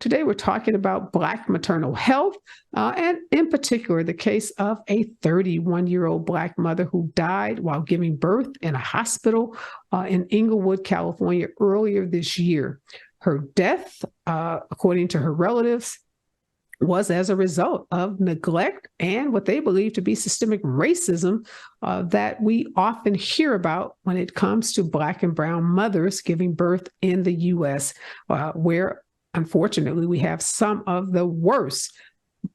Today, we're talking about Black maternal health, and in particular, the case of a 31-year-old Black mother who died while giving birth in a hospital in Inglewood, California, earlier this year. Her death, according to her relatives, was as a result of neglect and what they believe to be systemic racism that we often hear about when it comes to Black and brown mothers giving birth in the U.S., where, unfortunately, we have some of the worst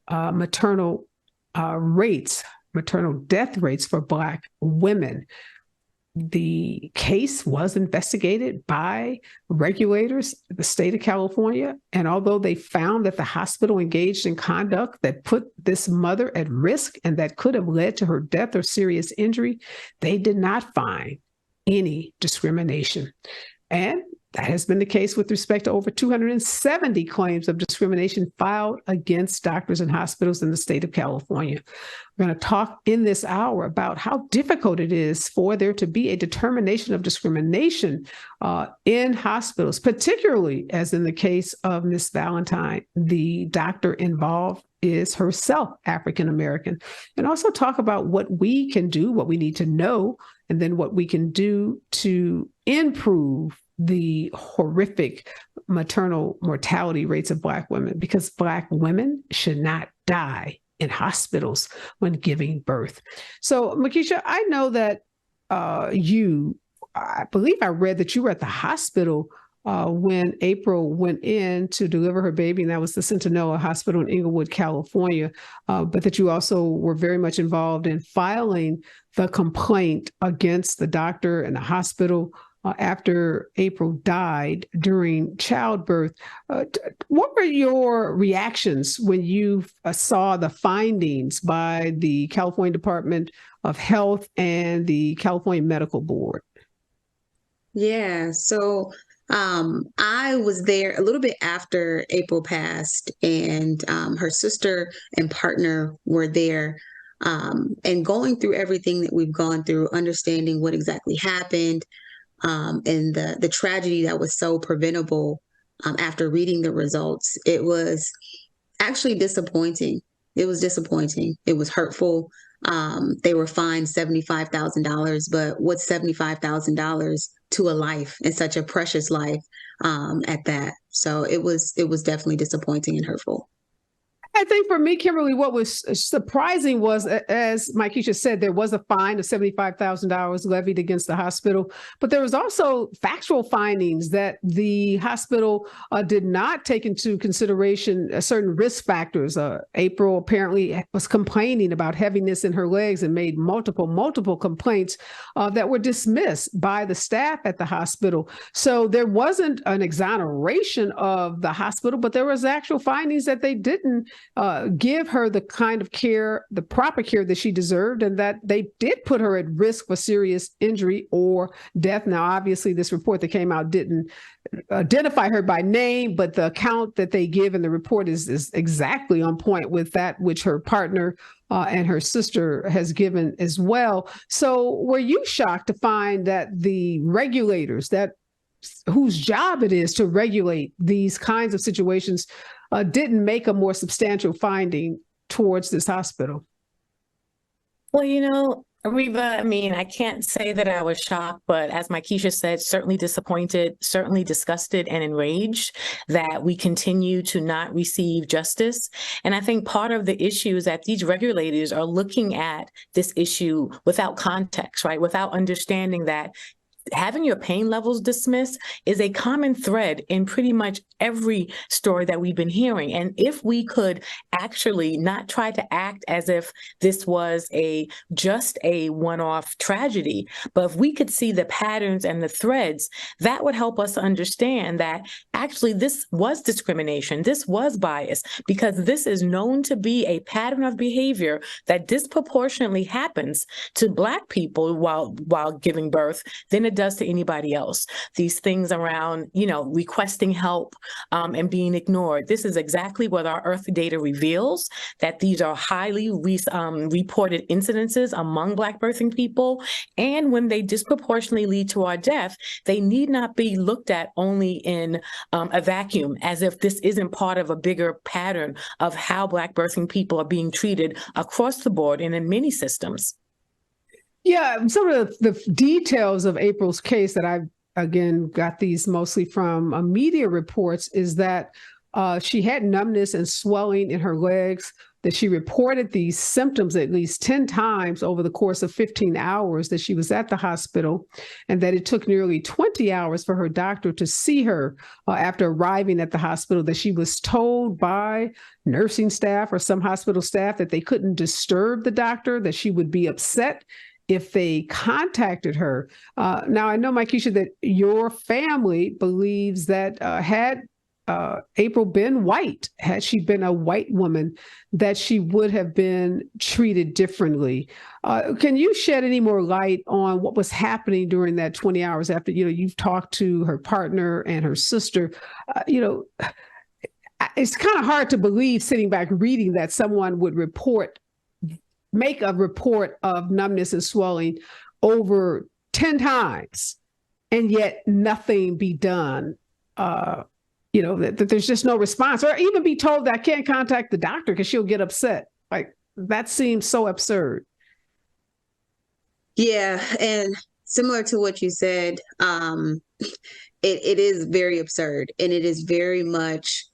maternal death rates for Black women. The case was investigated by regulators in the state of California, and although they found that the hospital engaged in conduct that put this mother at risk and that could have led to her death or serious injury, they did not find any discrimination. And that has been the case with respect to over 270 claims of discrimination filed against doctors and hospitals in the state of California. We're going to talk in this hour about how difficult it is for there to be a determination of discrimination in hospitals, particularly as in the case of Miss Valentine. The doctor involved is herself African American, and also talk about what we can do, what we need to know, and then what we can do to improve the horrific maternal mortality rates of Black women, because Black women should not die in hospitals when giving birth. So, Mykesha, I know that I believe I read that you were at the hospital when April went in to deliver her baby, and that was the Centinela Hospital in Inglewood, California, but that you also were very much involved in filing the complaint against the doctor and the hospital after April died during childbirth. What were your reactions when you saw the findings by the California Department of Health and the California Medical Board? Yeah, so I was there a little bit after April passed, and her sister and partner were there, and going through everything that we've gone through, understanding what exactly happened, and the tragedy that was so preventable. After reading the results, it was actually disappointing. It was disappointing. It was hurtful. They were fined $75,000, but what's $75,000 to a life, and such a precious life at that? So it was definitely disappointing and hurtful. I think for me, Kimberly, what was surprising was, as Mykesha said, there was a fine of $75,000 levied against the hospital, but there was also factual findings that the hospital did not take into consideration certain risk factors. April apparently was complaining about heaviness in her legs and made multiple complaints that were dismissed by the staff at the hospital. So there wasn't an exoneration of the hospital, but there was actual findings that they didn't give her the kind of care, the proper care that she deserved, and that they did put her at risk for serious injury or death. Now, obviously, this report that came out didn't identify her by name, but the account that they give in the report is exactly on point with that which her partner and her sister has given as well. So were you shocked to find that the regulators whose job it is to regulate these kinds of situations didn't make a more substantial finding towards this hospital? Well, Areva, I can't say that I was shocked, but as Mykesha said, certainly disappointed, certainly disgusted and enraged that we continue to not receive justice. And I think part of the issue is that these regulators are looking at this issue without context, right? Without understanding that having your pain levels dismissed is a common thread in pretty much every story that we've been hearing. And if we could actually not try to act as if this was just a one-off tragedy, but if we could see the patterns and the threads, that would help us understand that actually this was discrimination, this was bias, because this is known to be a pattern of behavior that disproportionately happens to Black people while giving birth than it does to anybody else. These things around, you know, requesting help and being ignored. This is exactly what our IRTH data reveals, that these are highly reported incidences among Black birthing people. And when they disproportionately lead to our death, they need not be looked at only in a vacuum, as if this isn't part of a bigger pattern of how Black birthing people are being treated across the board and in many systems. Yeah, some of the details of April's case that I've, again, got these mostly from media reports is that she had numbness and swelling in her legs, that she reported these symptoms at least 10 times over the course of 15 hours that she was at the hospital, and that it took nearly 20 hours for her doctor to see her after arriving at the hospital, that she was told by nursing staff or some hospital staff that they couldn't disturb the doctor, that she would be upset if they contacted her. Now, I know, Mykesha, that your family believes that had April been white, had she been a white woman, that she would have been treated differently. Can you shed any more light on what was happening during that 20 hours after, you know, you've talked to her partner and her sister? You know, it's kind of hard to believe, sitting back reading, that someone would make a report of numbness and swelling over 10 times and yet nothing be done. You know, that there's just no response, or even be told that I can't contact the doctor because she'll get upset. Like, that seems so absurd. Yeah. And similar to what you said, it is very absurd, and it is very much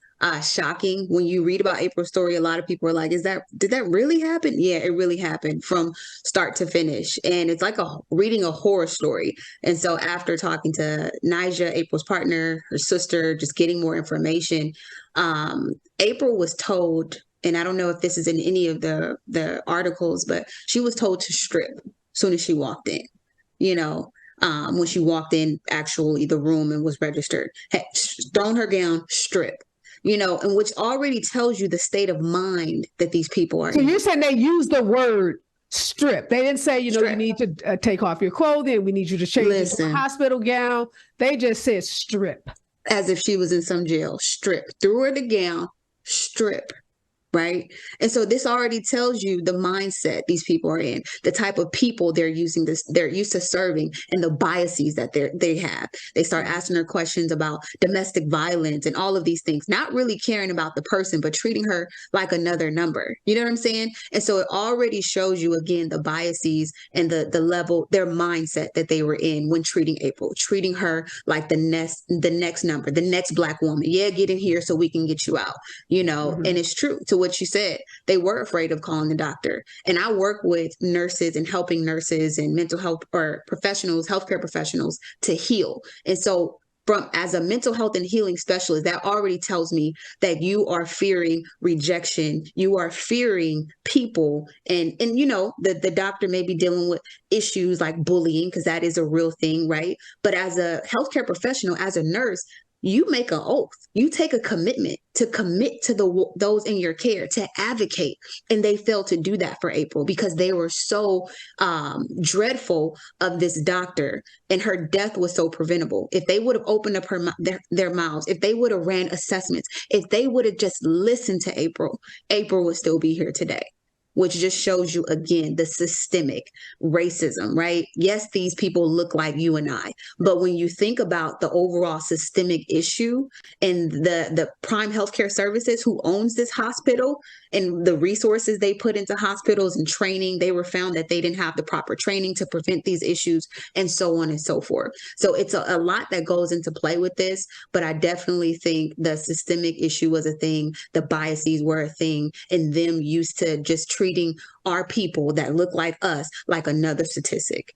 shocking. When you read about April's story, a lot of people are like, did that really happen? Yeah, it really happened from start to finish. And it's like reading a horror story. And so after talking to Mykesha, April's partner, her sister, just getting more information, April was told, and I don't know if this is in any of the articles, but she was told to strip as soon as she walked in, you know. When she walked in actually the room and was registered, had thrown her gown, strip. You know, and which already tells you the state of mind that these people are in. So you're saying they use the word strip. They didn't say, you know, you need to take off your clothing. We need you to change into a hospital gown. They just said strip. As if she was in some jail. Strip. Threw her the gown, strip. Right. And so this already tells you the mindset these people are in, the type of people they're used to serving, and the biases that they have. They start asking her questions about domestic violence and all of these things, not really caring about the person, but treating her like another number. You know what I'm saying? And so it already shows you, again, the biases and the level, their mindset that they were in when treating April, treating her like the next number, the next Black woman. Yeah, get in here so we can get you out, you know. Mm-hmm. And it's true to what you said. They were afraid of calling the doctor. And I work with nurses and helping nurses and mental health or professionals, healthcare professionals, to heal. And so as a mental health and healing specialist, that already tells me that you are fearing rejection. You are fearing people. And you know, the doctor may be dealing with issues like bullying, because that is a real thing, right? But as a healthcare professional, as a nurse, you make an oath. You take a commitment to commit to those in your care, to advocate. And they failed to do that for April because they were so dreadful of this doctor, and her death was so preventable. If they would have opened up their mouths, if they would have ran assessments, if they would have just listened to April, April would still be here today. Which just shows you, again, the systemic racism, right? Yes, these people look like you and I, but when you think about the overall systemic issue and the Prime Healthcare Services, who owns this hospital, and the resources they put into hospitals and training, they were found that they didn't have the proper training to prevent these issues, and so on and so forth. So it's a lot that goes into play with this, but I definitely think the systemic issue was a thing, the biases were a thing, and them used to just treating our people that look like us like another statistic.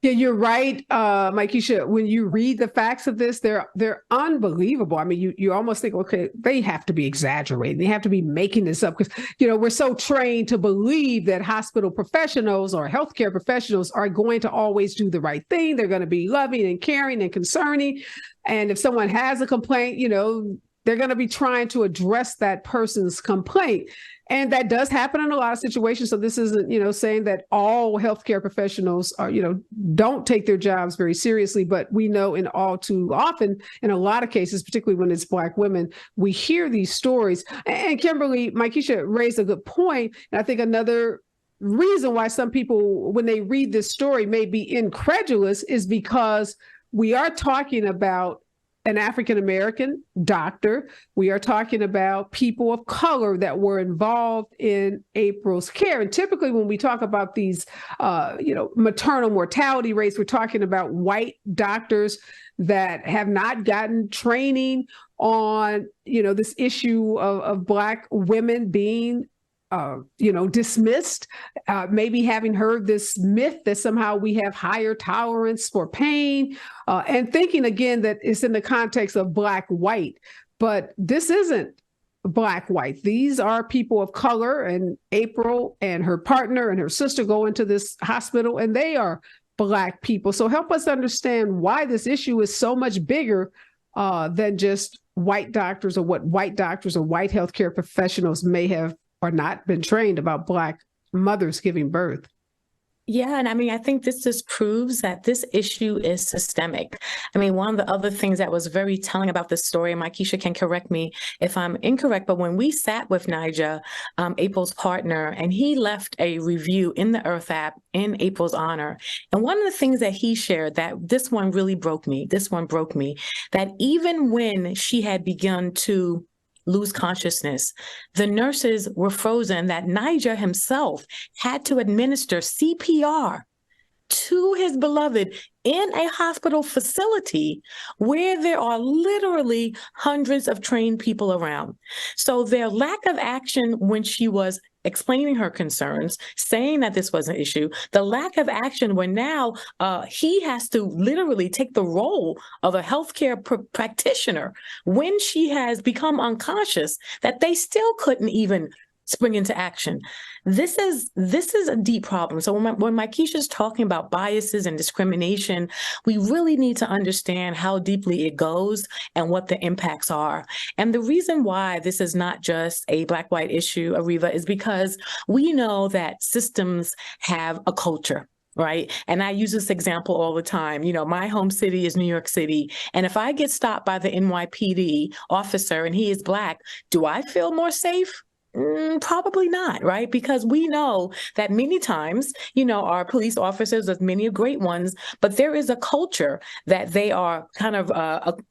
Yeah, you're right, Mykesha. When you read the facts of this, they're unbelievable. I mean, you almost think, okay, they have to be exaggerating. They have to be making this up because, you know, we're so trained to believe that hospital professionals or healthcare professionals are going to always do the right thing. They're going to be loving and caring and concerning. And if someone has a complaint, you know, they're going to be trying to address that person's complaint. And that does happen in a lot of situations. So this isn't, saying that all healthcare professionals are, don't take their jobs very seriously. But we know in all too often, in a lot of cases, particularly when it's Black women, we hear these stories. And Kimberly, Mykesha raised a good point. And I think another reason why some people, when they read this story, may be incredulous is because we are talking about an African-American doctor. We are talking about people of color that were involved in April's care. And typically when we talk about these, maternal mortality rates, we're talking about white doctors that have not gotten training on, this issue of Black women being dismissed, maybe having heard this myth that somehow we have higher tolerance for pain, and thinking again that it's in the context of Black-white, but this isn't Black-white. These are people of color, and April and her partner and her sister go into this hospital and they are Black people. So help us understand why this issue is so much bigger than just white doctors, or what white doctors or white healthcare professionals may have or not been trained about Black mothers giving birth. Yeah, and I think this just proves that this issue is systemic. One of the other things that was very telling about this story, and Mykesha can correct me if I'm incorrect, but when we sat with Nyjah, April's partner, and he left a review in the IRTH app in April's honor, and one of the things that he shared, that this one broke me, that even when she had begun to lose consciousness, the nurses were frozen, that Nyjah himself had to administer CPR to his beloved in a hospital facility where there are literally hundreds of trained people around. So their lack of action when she was explaining her concerns, saying that this was an issue, the lack of action when now he has to literally take the role of a healthcare practitioner when she has become unconscious, that they still couldn't even spring into action. This is a deep problem. So when Mykesha's talking about biases and discrimination, we really need to understand how deeply it goes and what the impacts are. And the reason why this is not just a Black-white issue, Areva, is because we know that systems have a culture. Right. And I use this example all the time. My home city is New York City. And if I get stopped by the NYPD officer and he is Black, do I feel more safe? Probably not, right? Because we know that many times, our police officers, there's many great ones, but there is a culture that they are kind of,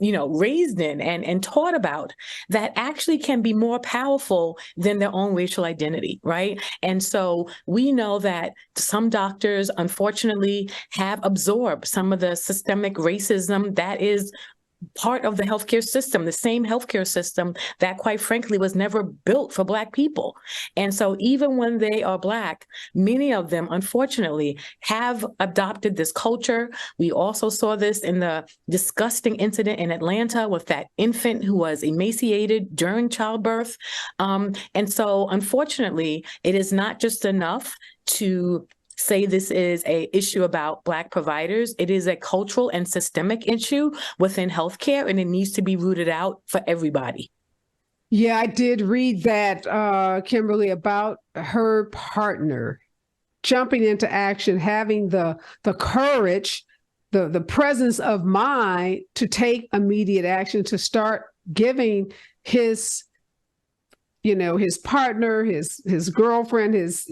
raised in and taught about that actually can be more powerful than their own racial identity, right? And so we know that some doctors, unfortunately, have absorbed some of the systemic racism that is part of the healthcare system, the same healthcare system that, quite frankly, was never built for Black people. And so even when they are Black, many of them, unfortunately, have adopted this culture. We also saw this in the disgusting incident in Atlanta with that infant who was emaciated during childbirth. And so, unfortunately, it is not just enough to say this is an issue about Black providers. It is a cultural and systemic issue within healthcare, and it needs to be rooted out for everybody. Yeah, I did read that, Kimberly, about her partner jumping into action, having the courage, the presence of mind to take immediate action, to start giving his partner, his girlfriend, his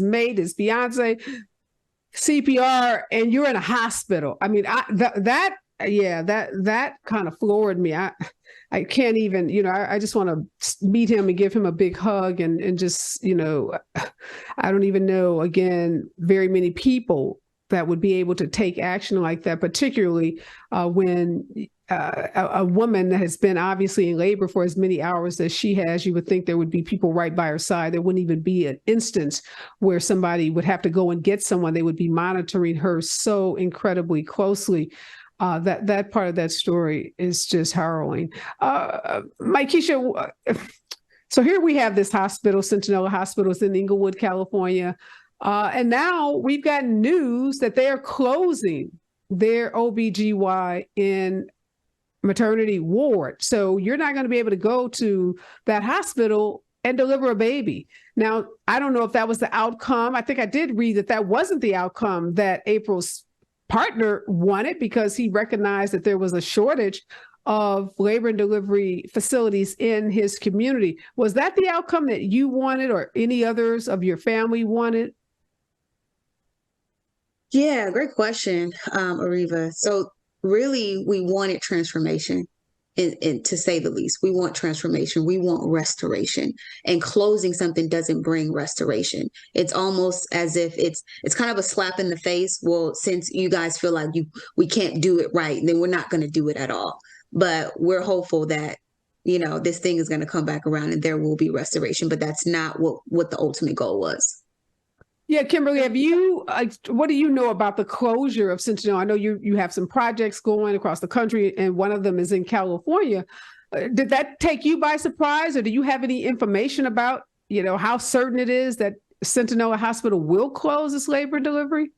mate, his fiance, CPR, and you're in a hospital. That kind of floored me. I can't even, I just want to meet him and give him a big hug and just, I don't even know, again, very many people that would be able to take action like that, particularly when a woman that has been obviously in labor for as many hours as she has. You would think there would be people right by her side. There wouldn't even be an instance where somebody would have to go and get someone. They would be monitoring her so incredibly closely. That part of that story is just harrowing. Mykesha, so here we have this hospital, Centinela Hospital, is in Inglewood, California. And now we've got news that they are closing their OBGY in maternity ward. So you're not going to be able to go to that hospital and deliver a baby. Now, I don't know if that was the outcome. I think I did read that that wasn't the outcome that April's partner wanted, because he recognized that there was a shortage of labor and delivery facilities in his community. Was that the outcome that you wanted, or any others of your family wanted? Yeah, great question, Areva. So really, we wanted transformation, and to say the least. We want transformation. We want restoration. And closing something doesn't bring restoration. It's almost as if it's kind of a slap in the face. Well, since you guys feel like we can't do it right, then we're not going to do it at all. But we're hopeful that, this thing is going to come back around and there will be restoration. But that's not what the ultimate goal was. Yeah, Kimberly, what do you know about the closure of Sentinel? I know you have some projects going across the country, and one of them is in California. Did that take you by surprise, or do you have any information about, how certain it is that Sentinel Hospital will close its labor and delivery?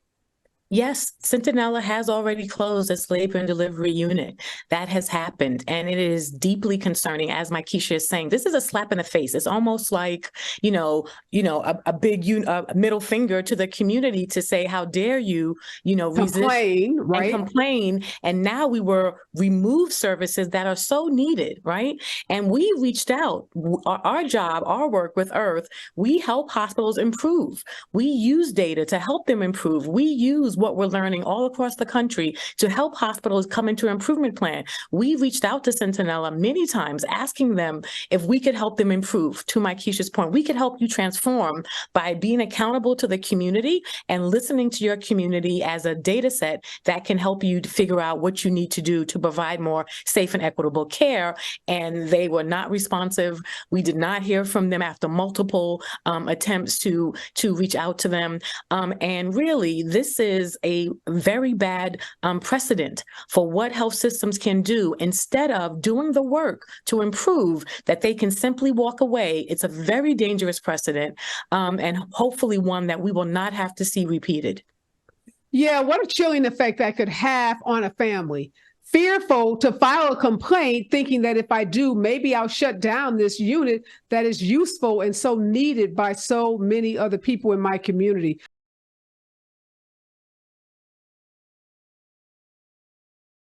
Yes, Centinela has already closed its labor and delivery unit. That has happened, and it is deeply concerning. As Mykesha is saying, this is a slap in the face. It's almost like, a big middle finger to the community to say, how dare you, Complain, resist right? And complain. And now we were remove services that are so needed, right? And we reached out. Our job, our work with IRTH, we help hospitals improve. We use data to help them improve. We use what we're learning all across the country to help hospitals come into an improvement plan. We reached out to Centinela many times, asking them if we could help them improve. To Mykesha's point, we could help you transform by being accountable to the community and listening to your community as a data set that can help you to figure out what you need to do to provide more safe and equitable care. And they were not responsive. We did not hear from them after multiple attempts to reach out to them. And really, this is a very bad precedent for what health systems can do. Instead of doing the work to improve, that they can simply walk away. It's a very dangerous precedent, and hopefully one that we will not have to see repeated. Yeah, what a chilling effect that could have on a family. Fearful to file a complaint, thinking that if I do, maybe I'll shut down this unit that is useful and so needed by so many other people in my community.